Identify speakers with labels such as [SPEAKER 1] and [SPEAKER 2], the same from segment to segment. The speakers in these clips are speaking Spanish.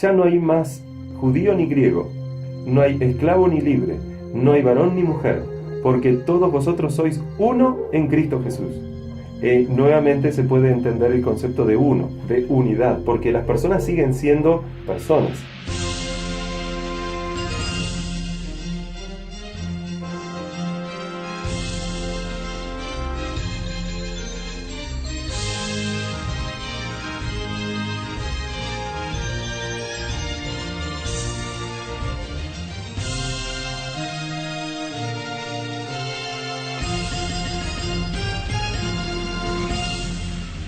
[SPEAKER 1] ya no hay más judío ni griego, no hay esclavo ni libre, no hay varón ni mujer, porque todos vosotros sois uno en Cristo Jesús. Nuevamente se puede entender el concepto de uno, de unidad, porque las personas siguen siendo personas.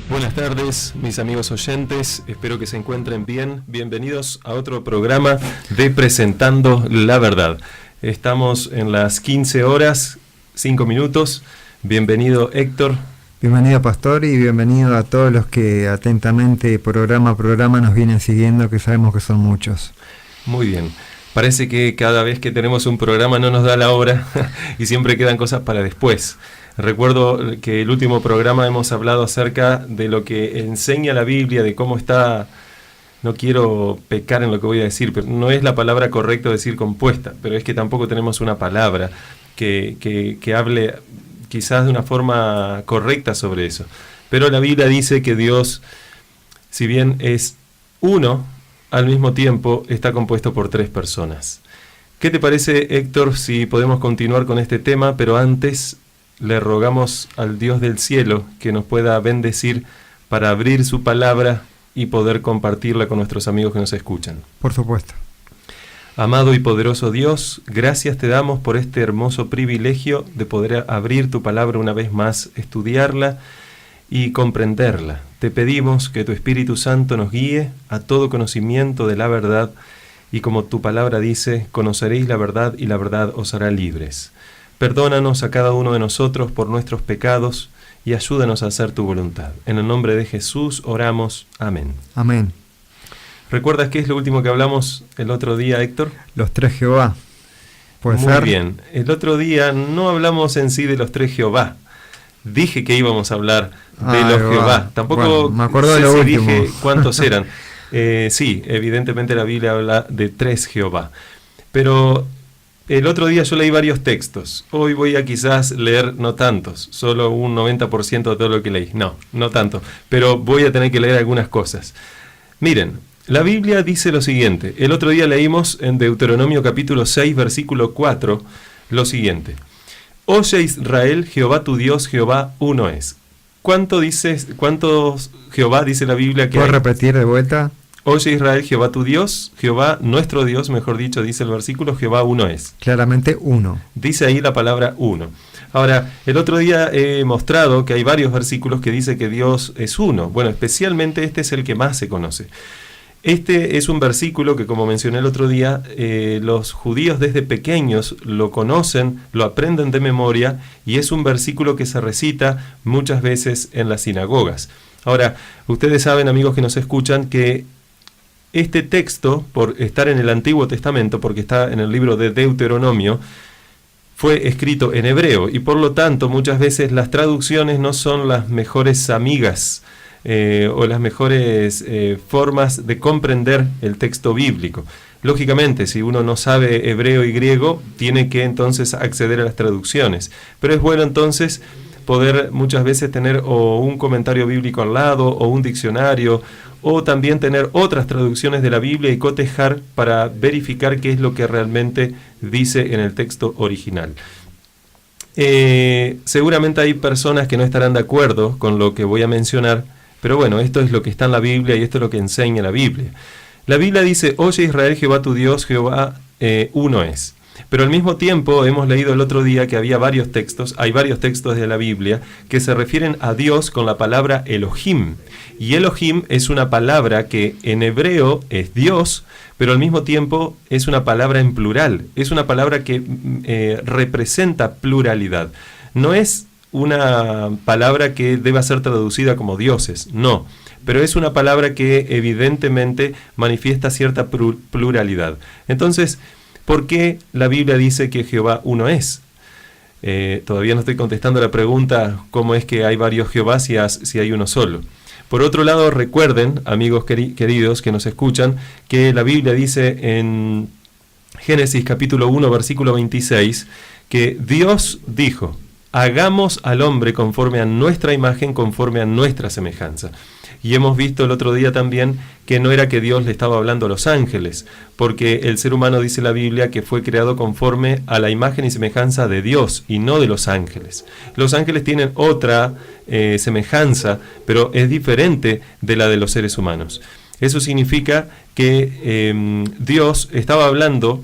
[SPEAKER 2] Buenas tardes, mis amigos oyentes, espero que se encuentren bien. Bienvenidos a otro programa de Presentando la Verdad. Estamos en las 15 horas, 5 minutos. Bienvenido, Héctor.
[SPEAKER 3] Bienvenido, Pastor, y bienvenido a todos los que atentamente, programa a programa, nos vienen siguiendo, que sabemos que son muchos.
[SPEAKER 2] Muy bien. Parece que cada vez que tenemos un programa no nos da la hora y siempre quedan cosas para después. Recuerdo que el último programa hemos hablado acerca de lo que enseña la Biblia, de cómo está, no quiero pecar en lo que voy a decir, pero no es la palabra correcta decir compuesta, pero es que tampoco tenemos una palabra que hable quizás de una forma correcta sobre eso. Pero la Biblia dice que Dios, si bien es uno, al mismo tiempo está compuesto por 3 personas. ¿Qué te parece, Héctor, si podemos continuar con este tema, pero antes le rogamos al Dios del cielo que nos pueda bendecir para abrir su palabra y poder compartirla con nuestros amigos que nos escuchan?
[SPEAKER 3] Por supuesto.
[SPEAKER 2] Amado y poderoso Dios, gracias te damos por este hermoso privilegio de poder abrir tu palabra una vez más, estudiarla y comprenderla. Te pedimos que tu Espíritu Santo nos guíe a todo conocimiento de la verdad y, como tu palabra dice, conoceréis la verdad y la verdad os hará libres. Perdónanos a cada uno de nosotros por nuestros pecados y ayúdanos a hacer tu voluntad. En el nombre de Jesús oramos. Amén.
[SPEAKER 3] Amén.
[SPEAKER 2] ¿Recuerdas qué es lo último que hablamos el otro día, Héctor?
[SPEAKER 3] Los 3 Jehová. ¿Puede ser?
[SPEAKER 2] Muy bien. El otro día no hablamos en sí de los 3 Jehová. Dije que íbamos a hablar de los Jehová. Tampoco
[SPEAKER 3] me acuerdo
[SPEAKER 2] sé
[SPEAKER 3] de lo
[SPEAKER 2] si
[SPEAKER 3] último.
[SPEAKER 2] dije cuántos eran. Sí, evidentemente la Biblia habla de 3 Jehová. Pero el otro día yo leí varios textos. Hoy voy a quizás leer no tantos, solo un 90% de todo lo que leí. No tanto, pero voy a tener que leer algunas cosas. Miren, la Biblia dice lo siguiente. El otro día leímos en Deuteronomio capítulo 6, versículo 4, lo siguiente. Oye Israel, Jehová tu Dios, Jehová uno es. ¿Cuántos Jehová dice la Biblia que hay?
[SPEAKER 3] ¿Puedo repetir de vuelta?
[SPEAKER 2] Oye Israel, Jehová tu Dios, Jehová nuestro Dios, mejor dicho, dice el versículo, Jehová uno es.
[SPEAKER 3] Claramente uno.
[SPEAKER 2] Dice ahí la palabra uno. Ahora, el otro día he mostrado que hay varios versículos que dice que Dios es uno. Bueno, especialmente este es el que más se conoce. Este es un versículo que, como mencioné el otro día, los judíos desde pequeños lo conocen, lo aprenden de memoria, y es un versículo que se recita muchas veces en las sinagogas. Ahora, ustedes saben, amigos que nos escuchan, que este texto, por estar en el Antiguo Testamento, porque está en el libro de Deuteronomio, fue escrito en hebreo, y por lo tanto muchas veces las traducciones no son las mejores amigas o las mejores formas de comprender el texto bíblico. Lógicamente, si uno no sabe hebreo y griego, tiene que entonces acceder a las traducciones. Pero es bueno entonces poder muchas veces tener o un comentario bíblico al lado, o un diccionario, o también tener otras traducciones de la Biblia y cotejar para verificar qué es lo que realmente dice en el texto original. Seguramente hay personas que no estarán de acuerdo con lo que voy a mencionar, pero bueno, esto es lo que está en la Biblia y esto es lo que enseña la Biblia. La Biblia dice, oye Israel, Jehová tu Dios, Jehová uno es. Pero al mismo tiempo hemos leído el otro día que hay varios textos de la Biblia que se refieren a Dios con la palabra Elohim. Y Elohim es una palabra que en hebreo es Dios, pero al mismo tiempo es una palabra en plural. Es una palabra que representa pluralidad. No es una palabra que deba ser traducida como dioses, no. Pero es una palabra que evidentemente manifiesta cierta pluralidad. Entonces, ¿por qué la Biblia dice que Jehová uno es? Todavía no estoy contestando la pregunta, ¿cómo es que hay varios Jehová si hay uno solo? Por otro lado, recuerden, amigos queridos que nos escuchan, que la Biblia dice en Génesis capítulo 1, versículo 26, que Dios dijo: hagamos al hombre conforme a nuestra imagen, conforme a nuestra semejanza. Y hemos visto el otro día también que no era que Dios le estaba hablando a los ángeles, porque el ser humano, dice la Biblia, que fue creado conforme a la imagen y semejanza de Dios y no de los ángeles. Los ángeles tienen otra semejanza, pero es diferente de la de los seres humanos. Eso significa que Dios estaba hablando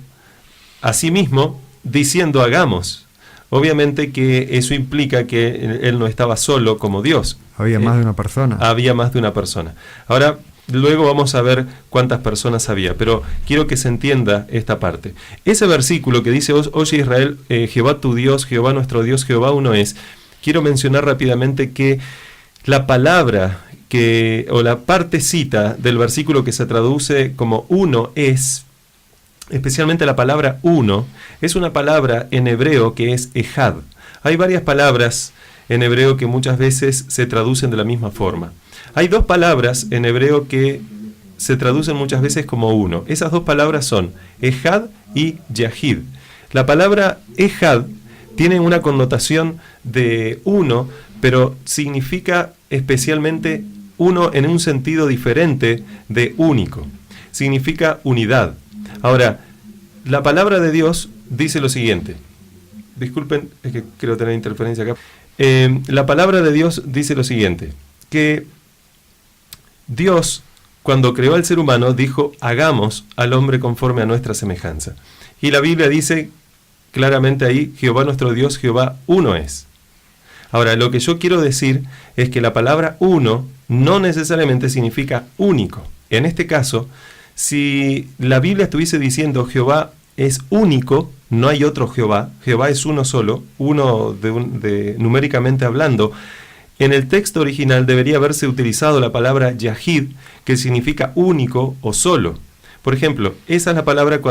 [SPEAKER 2] a sí mismo diciendo hagamos. Obviamente que eso implica que Él no estaba solo como Dios.
[SPEAKER 3] Había más de una persona.
[SPEAKER 2] Había más de una persona. Ahora, luego vamos a ver cuántas personas había, pero quiero que se entienda esta parte. Ese versículo que dice: oye Israel, Jehová tu Dios, Jehová nuestro Dios, Jehová uno es. Quiero mencionar rápidamente que la palabra o la partecita del versículo que se traduce como uno es, especialmente la palabra uno, es una palabra en hebreo que es ejad. Hay varias palabras en hebreo que muchas veces se traducen de la misma forma. Hay dos palabras en hebreo que se traducen muchas veces como uno. Esas dos palabras son ejad y yahid. La palabra ejad tiene una connotación de uno, pero significa especialmente uno en un sentido diferente de único. Significa unidad. Ahora, la palabra de Dios dice lo siguiente. Disculpen, es que creo tener interferencia acá. La palabra de Dios dice lo siguiente, que Dios, cuando creó al ser humano, dijo: hagamos al hombre conforme a nuestra semejanza. Y la Biblia dice claramente ahí: Jehová nuestro Dios, Jehová uno es. Ahora, lo que yo quiero decir es que la palabra uno no necesariamente significa único. En este caso, si la Biblia estuviese diciendo Jehová es único, no hay otro Jehová, Jehová es uno solo, uno numéricamente hablando, en el texto original debería haberse utilizado la palabra yahid, que significa único o solo. Por ejemplo, esa es la palabra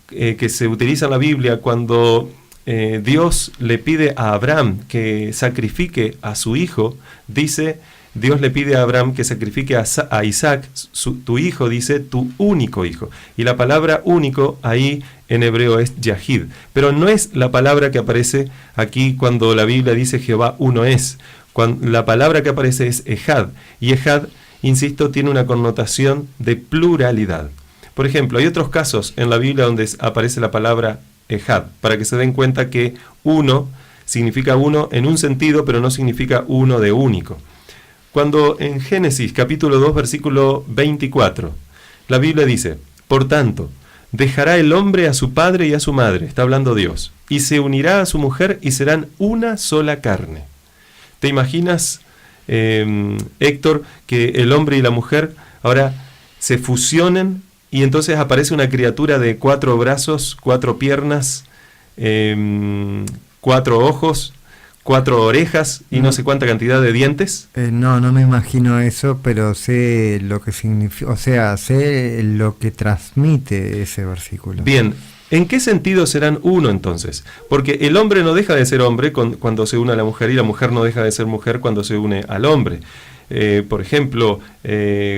[SPEAKER 2] que se utiliza en la Biblia cuando Dios le pide a Abraham que sacrifique a su hijo. Dice: Dios le pide a Abraham que sacrifique a Isaac, tu hijo, dice, tu único hijo. Y la palabra único ahí en hebreo es yahid. Pero no es la palabra que aparece aquí cuando la Biblia dice Jehová uno es. La palabra que aparece es ejad. Y ejad, insisto, tiene una connotación de pluralidad. Por ejemplo, hay otros casos en la Biblia donde aparece la palabra ejad, para que se den cuenta que uno significa uno en un sentido, pero no significa uno de único. Cuando en Génesis capítulo 2 versículo 24, la Biblia dice: por tanto, dejará el hombre a su padre y a su madre, está hablando Dios, y se unirá a su mujer y serán una sola carne. ¿Te imaginas, Héctor, que el hombre y la mujer ahora se fusionen y entonces aparece una criatura de 4 brazos, 4 piernas, 4 ojos, 4 orejas y no sé cuánta cantidad de dientes?
[SPEAKER 3] No me imagino eso, pero sé lo que significa, o sea, sé lo que transmite ese versículo.
[SPEAKER 2] Bien, ¿en qué sentido serán uno entonces? Porque el hombre no deja de ser hombre cuando se une a la mujer, y la mujer no deja de ser mujer cuando se une al hombre. Por ejemplo,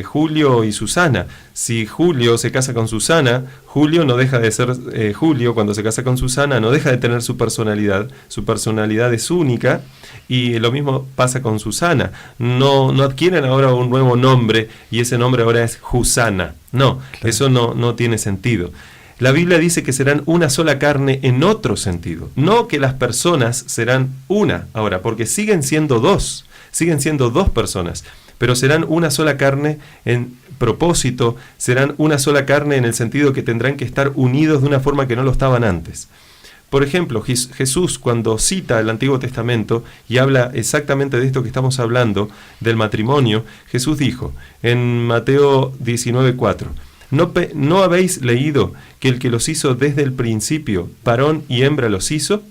[SPEAKER 2] Julio y Susana. Si Julio se casa con Susana, Julio no deja de ser Julio. Cuando se casa con Susana, no deja de tener su personalidad. Su personalidad es única, y lo mismo pasa con Susana. No adquieren ahora un nuevo nombre y ese nombre ahora es Jusana. No, claro. Eso no tiene sentido. La Biblia dice que serán una sola carne en otro sentido, no que las personas serán una ahora, porque siguen siendo dos personas, pero serán una sola carne en propósito, serán una sola carne en el sentido que tendrán que estar unidos de una forma que no lo estaban antes. Por ejemplo, Jesús, cuando cita el Antiguo Testamento y habla exactamente de esto que estamos hablando, del matrimonio, Jesús dijo en Mateo 19:4, ¿no habéis leído que el que los hizo desde el principio, varón y hembra los hizo?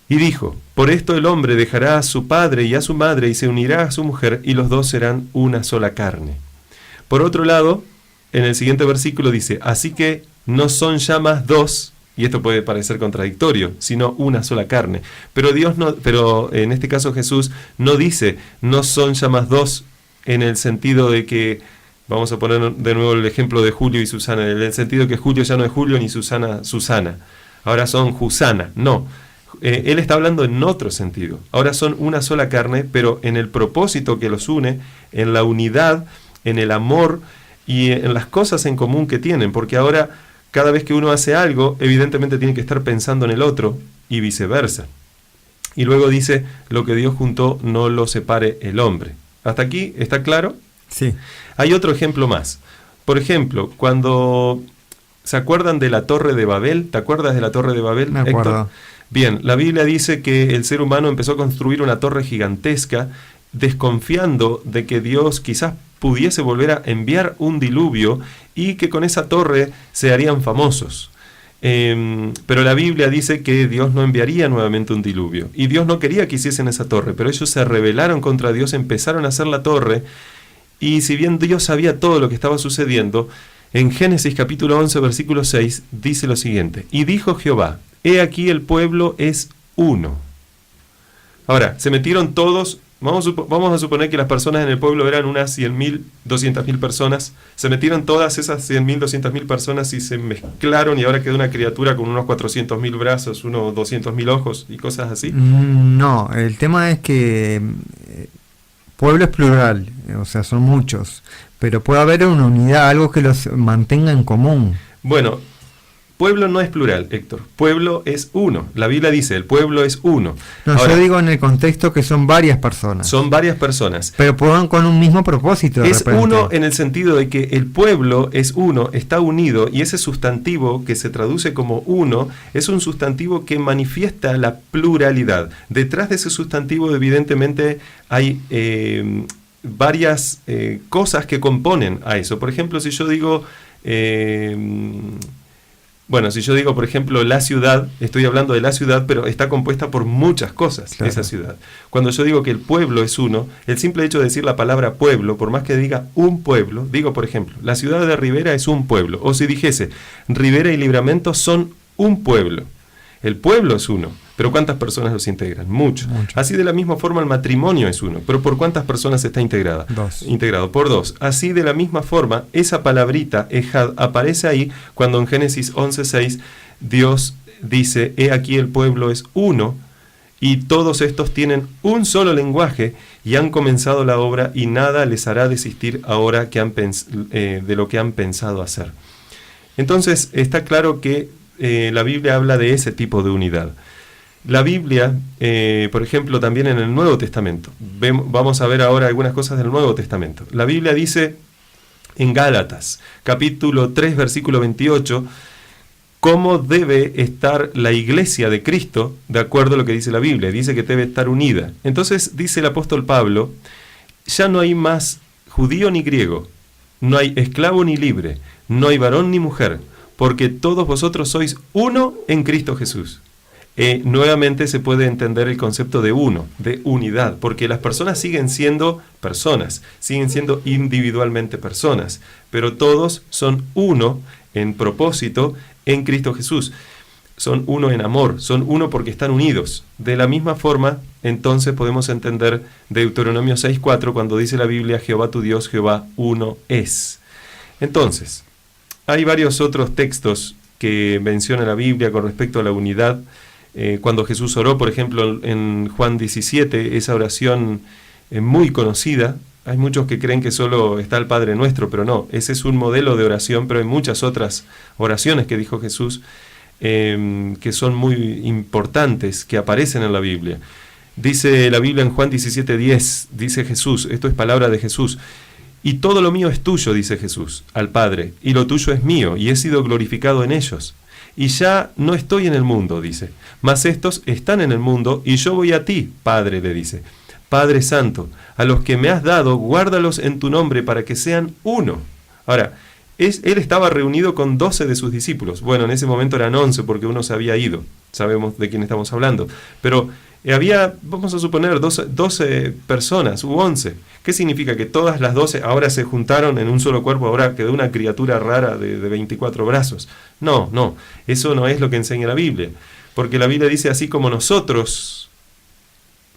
[SPEAKER 2] Y dijo: por esto el hombre dejará a su padre y a su madre y se unirá a su mujer, y los dos serán una sola carne. Por otro lado, en el siguiente versículo dice: así que no son ya más dos, y esto puede parecer contradictorio, sino una sola carne. Pero en este caso Jesús no dice no son ya más dos en el sentido de que, vamos a poner de nuevo el ejemplo de Julio y Susana, en el sentido que Julio ya no es Julio ni Susana Susana, ahora son Jusana, no. Él está hablando en otro sentido. Ahora son una sola carne, pero en el propósito que los une, en la unidad, en el amor y en las cosas en común que tienen, porque ahora cada vez que uno hace algo, evidentemente tiene que estar pensando en el otro y viceversa. Y luego dice, lo que Dios juntó no lo separe el hombre. ¿Hasta aquí está claro?
[SPEAKER 3] Sí.
[SPEAKER 2] Hay otro ejemplo más. Por ejemplo, cuando se acuerdan de la Torre de Babel, ¿te acuerdas de la Torre de Babel,
[SPEAKER 3] Me acuerdo.
[SPEAKER 2] Héctor? Bien, la Biblia dice que el ser humano empezó a construir una torre gigantesca, desconfiando de que Dios quizás pudiese volver a enviar un diluvio y que con esa torre se harían famosos. Pero la Biblia dice que Dios no enviaría nuevamente un diluvio. Y Dios no quería que hiciesen esa torre, pero ellos se rebelaron contra Dios, empezaron a hacer la torre, y si bien Dios sabía todo lo que estaba sucediendo, en Génesis capítulo 11, versículo 6, dice lo siguiente: y dijo Jehová, he aquí el pueblo es uno. Ahora, se metieron todos, vamos a suponer que las personas en el pueblo eran unas 100.000, 200.000 personas, se metieron todas esas 100.000, 200.000 personas y se mezclaron, y ahora quedó una criatura con unos 400.000 brazos, unos 200.000 ojos y cosas así.
[SPEAKER 3] No, el tema es que pueblo es plural, o sea, son muchos, pero puede haber una unidad, algo que los mantenga en común.
[SPEAKER 2] Bueno, pueblo no es plural, Héctor. Pueblo es uno. La Biblia dice, el pueblo es uno.
[SPEAKER 3] No,
[SPEAKER 2] ahora,
[SPEAKER 3] yo digo en el contexto que son varias personas.
[SPEAKER 2] son varias personas.
[SPEAKER 3] Pero puedan con un mismo propósito. De
[SPEAKER 2] Es
[SPEAKER 3] repente.
[SPEAKER 2] uno en el sentido de que el pueblo es uno, está unido, y ese sustantivo que se traduce como uno es un sustantivo que manifiesta la pluralidad. Detrás de ese sustantivo, evidentemente, hay varias cosas que componen a eso. Por ejemplo, si yo digo... por ejemplo, la ciudad, estoy hablando de la ciudad, pero está compuesta por muchas cosas, claro, esa ciudad. Cuando yo digo que el pueblo es uno, el simple hecho de decir la palabra pueblo, por más que diga un pueblo, digo, por ejemplo, la ciudad de Rivera es un pueblo, o si dijese, Rivera y Livramento son un pueblo. El pueblo es uno, pero ¿cuántas personas los integran? Mucho. Así de la misma forma el matrimonio es uno, pero ¿por cuántas personas está integrada? Integrado por dos. Así de la misma forma, esa palabrita, ejad, aparece ahí cuando en Génesis 11:6 Dios dice, he aquí el pueblo es uno, y todos estos tienen un solo lenguaje, y han comenzado la obra, y nada les hará desistir ahora que de lo que han pensado hacer. Entonces, está claro que la Biblia habla de ese tipo de unidad. La Biblia, por ejemplo, también en el Nuevo Testamento, vamos a ver ahora algunas cosas del Nuevo Testamento. La Biblia dice en Gálatas, capítulo 3, versículo 28, cómo debe estar la iglesia de Cristo, de acuerdo a lo que dice la Biblia. Dice que debe estar unida. Entonces, dice el apóstol Pablo, ya no hay más judío ni griego, no hay esclavo ni libre, no hay varón ni mujer, porque todos vosotros sois uno en Cristo Jesús. Nuevamente se puede entender el concepto de uno, de unidad, porque las personas siguen siendo individualmente personas, pero todos son uno en propósito en Cristo Jesús. Son uno en amor, son uno porque están unidos. De la misma forma, entonces podemos entender Deuteronomio 6:4 cuando dice la Biblia, Jehová tu Dios, Jehová uno es. Entonces, hay varios otros textos que menciona la Biblia con respecto a la unidad. Cuando Jesús oró, por ejemplo, en Juan 17, esa oración muy conocida, hay muchos que creen que solo está el Padre Nuestro, pero no, ese es un modelo de oración, pero hay muchas otras oraciones que dijo Jesús que son muy importantes, que aparecen en la Biblia. Dice la Biblia en Juan 17:10, dice Jesús, esto es palabra de Jesús, y todo lo mío es tuyo, dice Jesús, al Padre, y lo tuyo es mío, y he sido glorificado en ellos. Y ya no estoy en el mundo, dice, mas estos están en el mundo, y yo voy a ti, Padre, le dice. Padre Santo, a los que me has dado, guárdalos en tu nombre para que sean uno. Ahora, él estaba reunido con 12 de sus discípulos. Bueno, en ese momento eran 11 porque uno se había ido. Sabemos de quién estamos hablando. Pero había, vamos a suponer, 12 personas, u 11. ¿Qué significa? Que todas las 12 ahora se juntaron en un solo cuerpo, ahora quedó una criatura rara de 24 brazos. No, eso no es lo que enseña la Biblia. Porque la Biblia dice, así como nosotros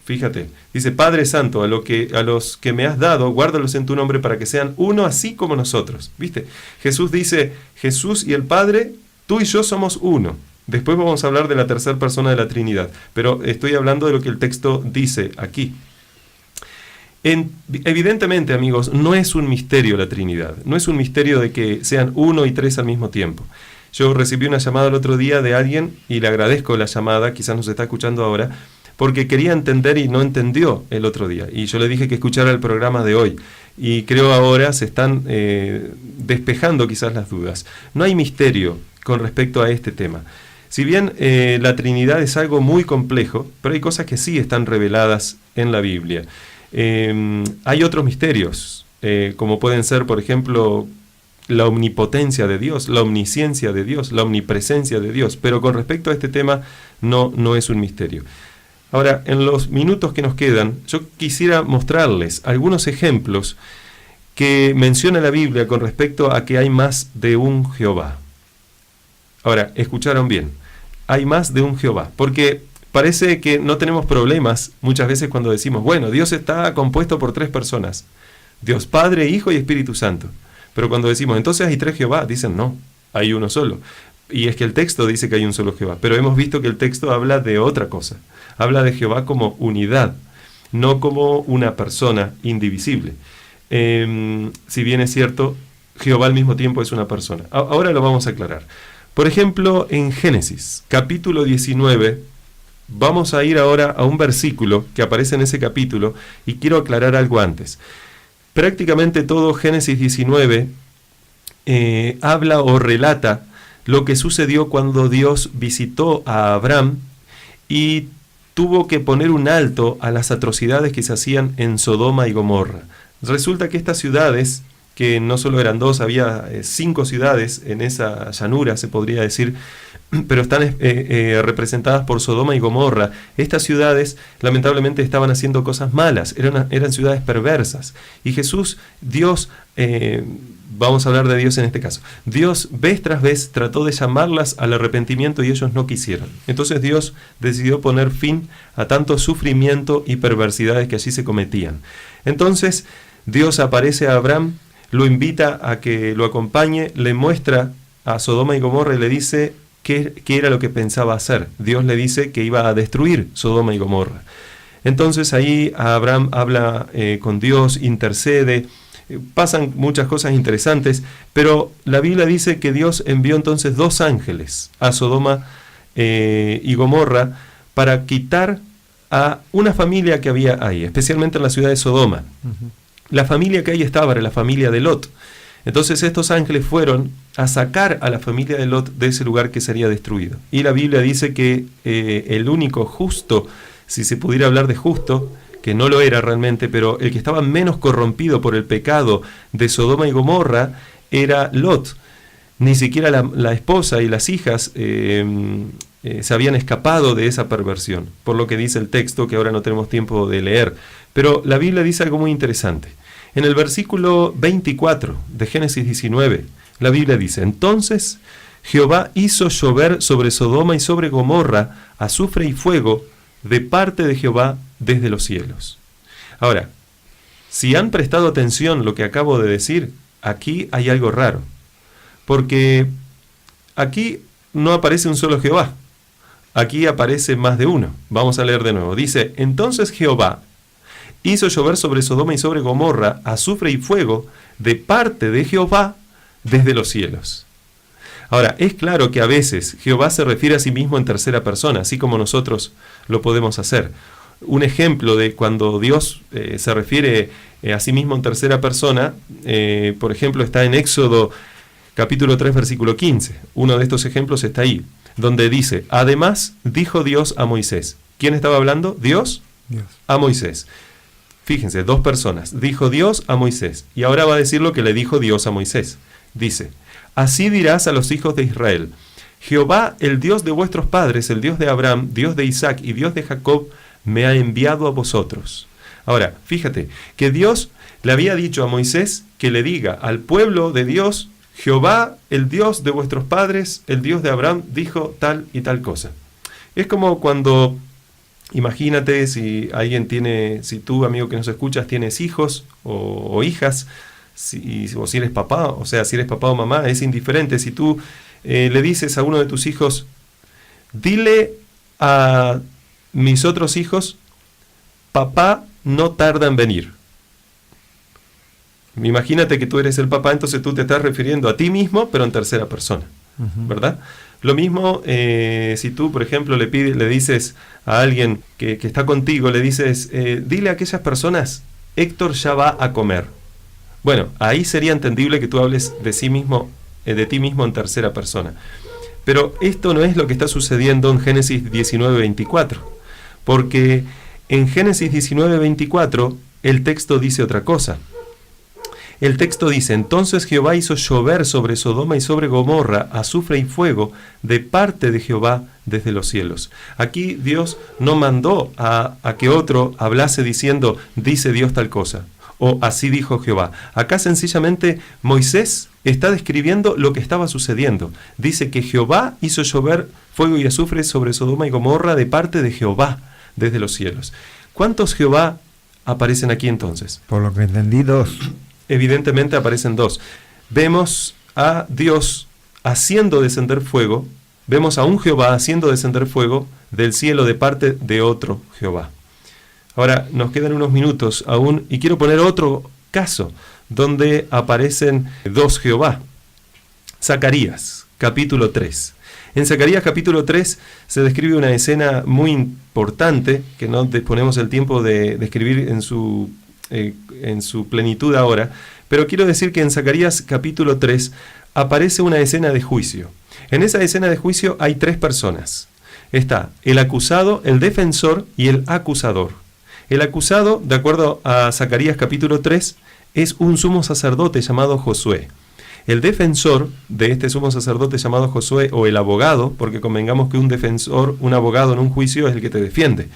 [SPEAKER 2] Fíjate, dice, Padre Santo, a los que me has dado, guárdalos en tu nombre para que sean uno así como nosotros. ¿Viste? Jesús dice, Jesús y el Padre, tú y yo somos uno. Después vamos a hablar de la tercera persona de la Trinidad, pero estoy hablando de lo que el texto dice aquí. Evidentemente, amigos, no es un misterio la Trinidad, no es un misterio de que sean uno y tres al mismo tiempo. Yo recibí una llamada el otro día de alguien, y le agradezco la llamada, quizás nos está escuchando ahora, porque quería entender y no entendió el otro día. Y yo le dije que escuchara el programa de hoy. Y creo ahora se están despejando quizás las dudas. No hay misterio con respecto a este tema. Si bien la Trinidad es algo muy complejo, pero hay cosas que sí están reveladas en la Biblia. Hay otros misterios, como pueden ser, por ejemplo, la omnipotencia de Dios, la omnisciencia de Dios, la omnipresencia de Dios. Pero con respecto a este tema, no es un misterio. Ahora, en los minutos que nos quedan, yo quisiera mostrarles algunos ejemplos que menciona la Biblia con respecto a que hay más de un Jehová. Ahora, escucharon bien, hay más de un Jehová, porque parece que no tenemos problemas muchas veces cuando decimos, bueno, Dios está compuesto por tres personas, Dios Padre, Hijo y Espíritu Santo. Pero cuando decimos, entonces hay tres Jehová, dicen, no, hay uno solo. Y es que el texto dice que hay un solo Jehová, pero hemos visto que el texto habla de otra cosa. Habla de Jehová como unidad, no como una persona indivisible. Si bien es cierto, Jehová al mismo tiempo es una persona. Ahora lo vamos a aclarar. Por ejemplo, en Génesis, capítulo 19, vamos a ir ahora a un versículo que aparece en ese capítulo, y quiero aclarar algo antes. Prácticamente todo Génesis 19 habla o relata lo que sucedió cuando Dios visitó a Abraham y tuvo que poner un alto a las atrocidades que se hacían en Sodoma y Gomorra. Resulta que estas ciudades, que no solo eran dos, había 5 ciudades en esa llanura, se podría decir, pero están representadas por Sodoma y Gomorra. Estas ciudades lamentablemente estaban haciendo cosas malas, eran ciudades perversas. Y Jesús, Dios, vamos a hablar de Dios en este caso, Dios vez tras vez trató de llamarlas al arrepentimiento y ellos no quisieron. Entonces Dios decidió poner fin a tanto sufrimiento y perversidades que allí se cometían. Entonces Dios aparece a Abraham, lo invita a que lo acompañe, le muestra a Sodoma y Gomorra y le dice qué era lo que pensaba hacer. Dios le dice que iba a destruir Sodoma y Gomorra. Entonces ahí Abraham habla con Dios, intercede, pasan muchas cosas interesantes, pero la Biblia dice que Dios envió entonces 2 ángeles a Sodoma y Gomorra para quitar a una familia que había ahí, especialmente en la ciudad de Sodoma. Uh-huh. La familia que ahí estaba era la familia de Lot. Entonces estos ángeles fueron a sacar a la familia de Lot de ese lugar que sería destruido. Y la Biblia dice que el único justo, si se pudiera hablar de justo, que no lo era realmente, pero el que estaba menos corrompido por el pecado de Sodoma y Gomorra era Lot. Ni siquiera la esposa y las hijas se habían escapado de esa perversión, por lo que dice el texto que ahora no tenemos tiempo de leer. Pero la Biblia dice algo muy interesante. En el versículo 24 de Génesis 19, la Biblia dice, entonces Jehová hizo llover sobre Sodoma y sobre Gomorra azufre y fuego de parte de Jehová desde los cielos. Ahora, si han prestado atención lo que acabo de decir, aquí hay algo raro, porque aquí no aparece un solo Jehová, aquí aparece más de uno. Vamos a leer de nuevo. Dice, entonces Jehová hizo llover sobre Sodoma y sobre Gomorra azufre y fuego de parte de Jehová desde los cielos. Ahora, es claro que a veces Jehová se refiere a sí mismo en tercera persona, así como nosotros lo podemos hacer. Un ejemplo de cuando Dios se refiere a sí mismo en tercera persona, por ejemplo, está en Éxodo capítulo 3, versículo 15. Uno de estos ejemplos está ahí, donde dice, además dijo Dios a Moisés. ¿Quién estaba hablando? Dios. A Moisés. Fíjense, 2 personas. Dijo Dios a Moisés. Y ahora va a decir lo que le dijo Dios a Moisés. Dice, así dirás a los hijos de Israel, Jehová, el Dios de vuestros padres, el Dios de Abraham, Dios de Isaac y Dios de Jacob, me ha enviado a vosotros. Ahora, fíjate, que Dios le había dicho a Moisés que le diga al pueblo de Dios, Jehová, el Dios de vuestros padres, el Dios de Abraham, dijo tal y tal cosa. Es como cuando Imagínate si si tú, amigo que nos escuchas, tienes hijos o hijas, o si eres papá, o sea, si eres papá o mamá, es indiferente. Si tú le dices a uno de tus hijos, dile a mis otros hijos, papá no tarda en venir. Imagínate que tú eres el papá, entonces tú te estás refiriendo a ti mismo, pero en tercera persona, ¿verdad? Lo mismo si tú, por ejemplo, le dices a alguien que está contigo, le dices, dile a aquellas personas, Héctor ya va a comer. Bueno, ahí sería entendible que tú hables de ti mismo en tercera persona. Pero esto no es lo que está sucediendo en Génesis 19:24, porque en Génesis 19:24 el texto dice otra cosa. El texto dice, entonces Jehová hizo llover sobre Sodoma y sobre Gomorra azufre y fuego de parte de Jehová desde los cielos. Aquí Dios no mandó a que otro hablase diciendo, dice Dios tal cosa, o así dijo Jehová. Acá sencillamente Moisés está describiendo lo que estaba sucediendo. Dice que Jehová hizo llover fuego y azufre sobre Sodoma y Gomorra de parte de Jehová desde los cielos. ¿Cuántos Jehová aparecen aquí entonces?
[SPEAKER 3] Por lo que entendí, 2.
[SPEAKER 2] Evidentemente aparecen 2. Vemos a Dios haciendo descender fuego, vemos a un Jehová haciendo descender fuego del cielo de parte de otro Jehová. Ahora, nos quedan unos minutos aún y quiero poner otro caso donde aparecen 2 Jehová. Zacarías, capítulo 3. En Zacarías capítulo 3 se describe una escena muy importante que no disponemos el tiempo de describir en su plenitud ahora, pero quiero decir que en Zacarías capítulo 3 aparece una escena de juicio. En esa escena de juicio hay 3 personas. Está el acusado, el defensor y el acusador. El acusado, de acuerdo a Zacarías capítulo 3, es un sumo sacerdote llamado Josué. El defensor de este sumo sacerdote llamado Josué, o el abogado, porque convengamos que un defensor, un abogado en un juicio es el que te defiende.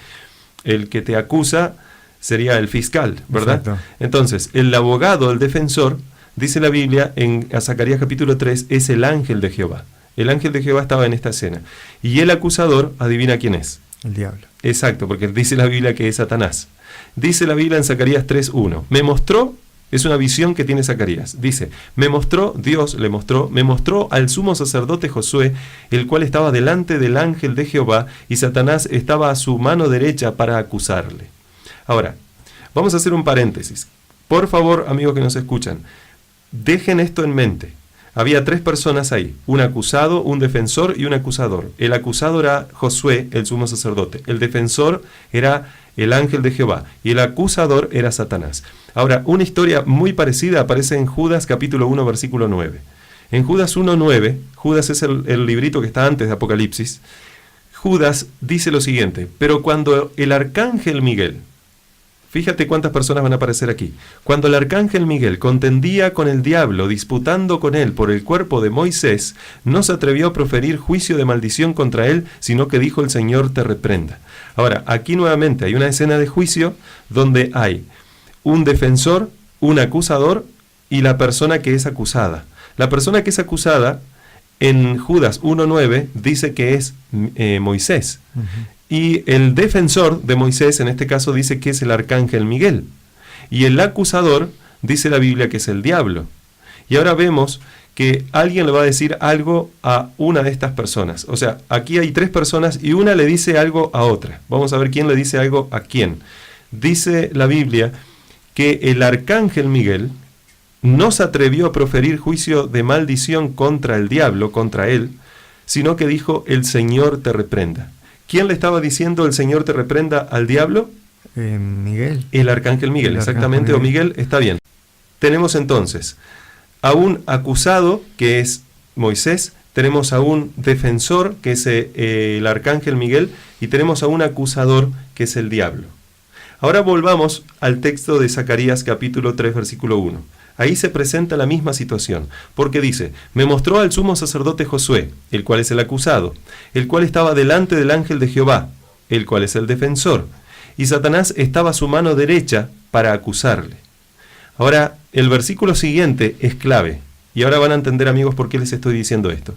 [SPEAKER 2] El que te acusa sería el fiscal, ¿verdad? Exacto. Entonces, el abogado, el defensor, dice la Biblia en Zacarías capítulo 3, es el ángel de Jehová. El ángel de Jehová estaba en esta escena. Y el acusador, adivina quién es.
[SPEAKER 3] El diablo.
[SPEAKER 2] Exacto, porque dice la Biblia que es Satanás. Dice la Biblia en Zacarías 3:1. Me mostró, es una visión que tiene Zacarías. Dice, Dios me mostró al sumo sacerdote Josué, el cual estaba delante del ángel de Jehová, y Satanás estaba a su mano derecha para acusarle. Ahora, vamos a hacer un paréntesis. Por favor, amigos que nos escuchan, dejen esto en mente. Había 3 personas ahí, un acusado, un defensor y un acusador. El acusado era Josué, el sumo sacerdote. El defensor era el ángel de Jehová y el acusador era Satanás. Ahora, una historia muy parecida aparece en Judas capítulo 1, versículo 9. En Judas 1:9, Judas es el librito que está antes de Apocalipsis, Judas dice lo siguiente, pero cuando el arcángel Miguel, fíjate cuántas personas van a aparecer aquí. Cuando el arcángel Miguel contendía con el diablo, disputando con él por el cuerpo de Moisés, no se atrevió a proferir juicio de maldición contra él, sino que dijo, el Señor te reprenda. Ahora, aquí nuevamente hay una escena de juicio donde hay un defensor, un acusador y la persona que es acusada. La persona que es acusada, en Judas 1:9, dice que es Moisés. Y el defensor de Moisés, en este caso, dice que es el arcángel Miguel. Y el acusador, dice la Biblia, que es el diablo. Y ahora vemos que alguien le va a decir algo a una de estas personas. O sea, aquí hay 3 personas y una le dice algo a otra. Vamos a ver quién le dice algo a quién. Dice la Biblia que el arcángel Miguel no se atrevió a proferir juicio de maldición contra el diablo, contra él, sino que dijo, el Señor te reprenda. ¿Quién le estaba diciendo el Señor te reprenda al diablo?
[SPEAKER 3] Miguel.
[SPEAKER 2] El arcángel Miguel, exactamente, o Miguel, está bien. Tenemos entonces a un acusado, que es Moisés, tenemos a un defensor, que es el arcángel Miguel, y tenemos a un acusador, que es el diablo. Ahora volvamos al texto de Zacarías capítulo 3, versículo 1. Ahí se presenta la misma situación, porque dice, me mostró al sumo sacerdote Josué, el cual es el acusado, el cual estaba delante del ángel de Jehová, el cual es el defensor, y Satanás estaba a su mano derecha para acusarle. Ahora, el versículo siguiente es clave, y ahora van a entender, amigos, por qué les estoy diciendo esto.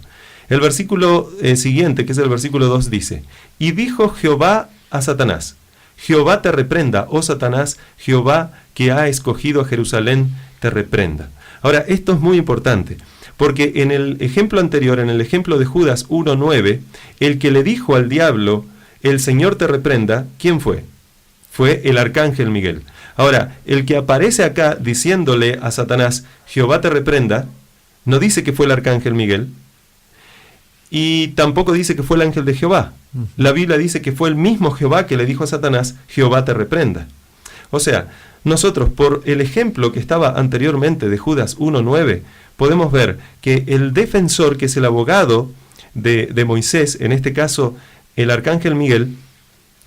[SPEAKER 2] El versículo siguiente, que es el versículo 2, dice, y dijo Jehová a Satanás: Jehová te reprenda, oh Satanás, Jehová que ha escogido a Jerusalén te reprenda. Ahora, esto es muy importante, porque en el ejemplo anterior, en el ejemplo de Judas 1:9, el que le dijo al diablo, el Señor te reprenda, ¿quién fue? Fue el arcángel Miguel. Ahora, el que aparece acá diciéndole a Satanás, Jehová te reprenda, no dice que fue el arcángel Miguel, y tampoco dice que fue el ángel de Jehová. La Biblia dice que fue el mismo Jehová que le dijo a Satanás, Jehová te reprenda. O sea, nosotros, por el ejemplo que estaba anteriormente de Judas 1:9, podemos ver que el defensor, que es el abogado de Moisés, en este caso el arcángel Miguel,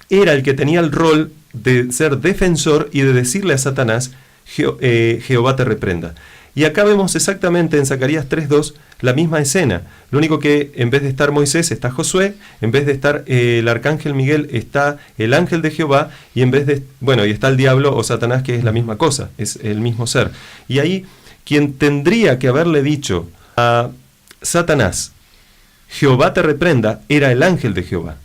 [SPEAKER 2] era el que tenía el rol de ser defensor y de decirle a Satanás, Jehová te reprenda. Y acá vemos exactamente en Zacarías 3:2 la misma escena. Lo único que en vez de estar Moisés está Josué, en vez de estar el arcángel Miguel está el ángel de Jehová, y en vez de, y está el diablo o Satanás, que es la misma cosa, es el mismo ser. Y ahí quien tendría que haberle dicho a Satanás, Jehová te reprenda, era el ángel de Jehová.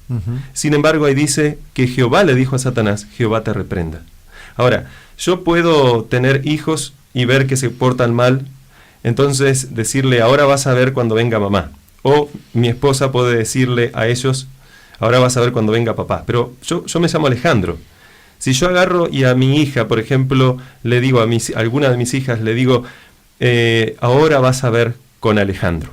[SPEAKER 2] Sin embargo, ahí dice que Jehová le dijo a Satanás, Jehová te reprenda. Ahora, yo puedo tener hijos y ver que se portan mal, entonces decirle, ahora vas a ver cuando venga mamá. O mi esposa puede decirle a ellos, ahora vas a ver cuando venga papá. Pero yo me llamo Alejandro. Si yo agarro y a mi hija, por ejemplo, le digo a alguna de mis hijas, le digo, ahora vas a ver con Alejandro.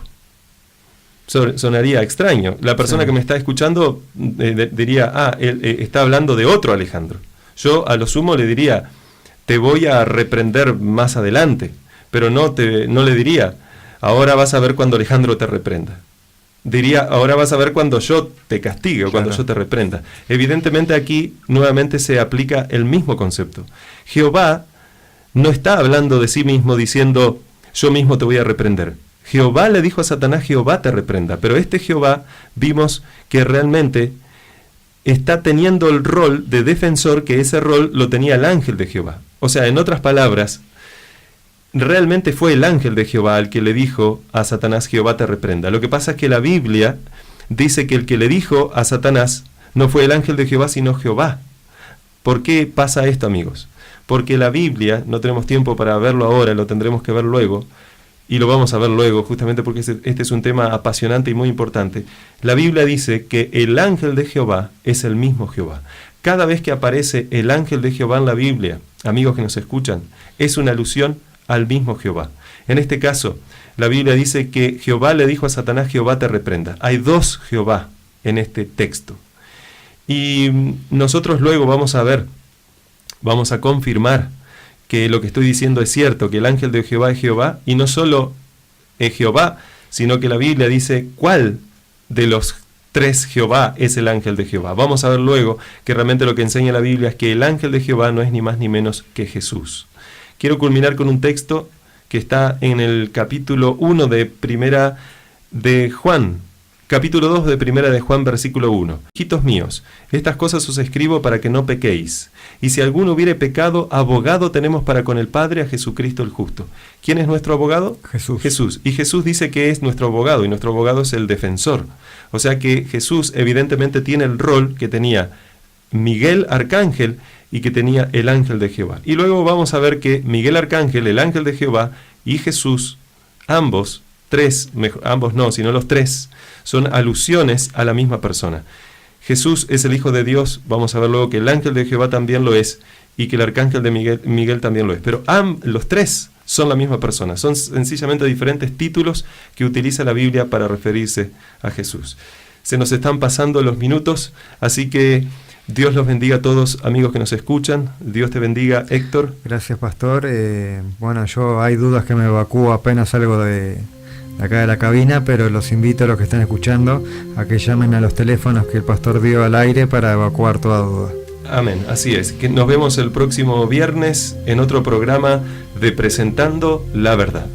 [SPEAKER 2] Sonaría extraño. La persona que me está escuchando diría, él está hablando de otro Alejandro. Yo a lo sumo le diría, te voy a reprender más adelante, pero no le diría, ahora vas a ver cuando Alejandro te reprenda. Diría, ahora vas a ver cuando yo te castigue o cuando yo te reprenda. Evidentemente aquí nuevamente se aplica el mismo concepto. Jehová no está hablando de sí mismo diciendo, yo mismo te voy a reprender. Jehová le dijo a Satanás, Jehová te reprenda, pero este Jehová vimos que realmente está teniendo el rol de defensor, que ese rol lo tenía el ángel de Jehová. O sea, en otras palabras, realmente fue el ángel de Jehová el que le dijo a Satanás, Jehová te reprenda. Lo que pasa es que la Biblia dice que el que le dijo a Satanás no fue el ángel de Jehová, sino Jehová. ¿Por qué pasa esto, amigos? Porque la Biblia, no tenemos tiempo para verlo ahora, lo tendremos que ver luego, y lo vamos a ver luego, justamente porque este es un tema apasionante y muy importante. La Biblia dice que el ángel de Jehová es el mismo Jehová. Cada vez que aparece el ángel de Jehová en la Biblia, amigos que nos escuchan, es una alusión al mismo Jehová. En este caso, la Biblia dice que Jehová le dijo a Satanás, Jehová te reprenda. Hay dos Jehová en este texto. Y nosotros luego vamos a confirmar que lo que estoy diciendo es cierto, que el ángel de Jehová es Jehová, y no solo es Jehová, sino que la Biblia dice cuál de los tres Jehová es el ángel de Jehová. Vamos a ver luego que realmente lo que enseña la Biblia es que el ángel de Jehová no es ni más ni menos que Jesús. Quiero culminar con un texto que está en el capítulo 1 de Primera de Juan, capítulo 2 de Primera de Juan, versículo 1. Hijitos míos, estas cosas os escribo para que no pequéis. Y si alguno hubiere pecado, abogado tenemos para con el Padre, a Jesucristo el justo. ¿Quién es nuestro abogado?
[SPEAKER 3] Jesús.
[SPEAKER 2] Jesús. Y Jesús dice que es nuestro abogado, y nuestro abogado es el defensor. O sea que Jesús evidentemente tiene el rol que tenía Miguel Arcángel y que tenía el ángel de Jehová. Y luego vamos a ver que Miguel Arcángel, el ángel de Jehová, y Jesús, los tres, son alusiones a la misma persona. Jesús es el Hijo de Dios, vamos a ver luego que el ángel de Jehová también lo es, y que el arcángel de Miguel también lo es. Pero los tres son la misma persona, son sencillamente diferentes títulos que utiliza la Biblia para referirse a Jesús. Se nos están pasando los minutos, así que Dios los bendiga a todos, amigos que nos escuchan. Dios te bendiga, Héctor.
[SPEAKER 3] Gracias, pastor. Yo hay dudas que me evacúo apenas salgo de acá de la cabina, pero los invito a los que están escuchando a que llamen a los teléfonos que el pastor dio al aire para evacuar toda duda.
[SPEAKER 2] Amén, así es. Que nos vemos el próximo viernes en otro programa de Presentando la Verdad.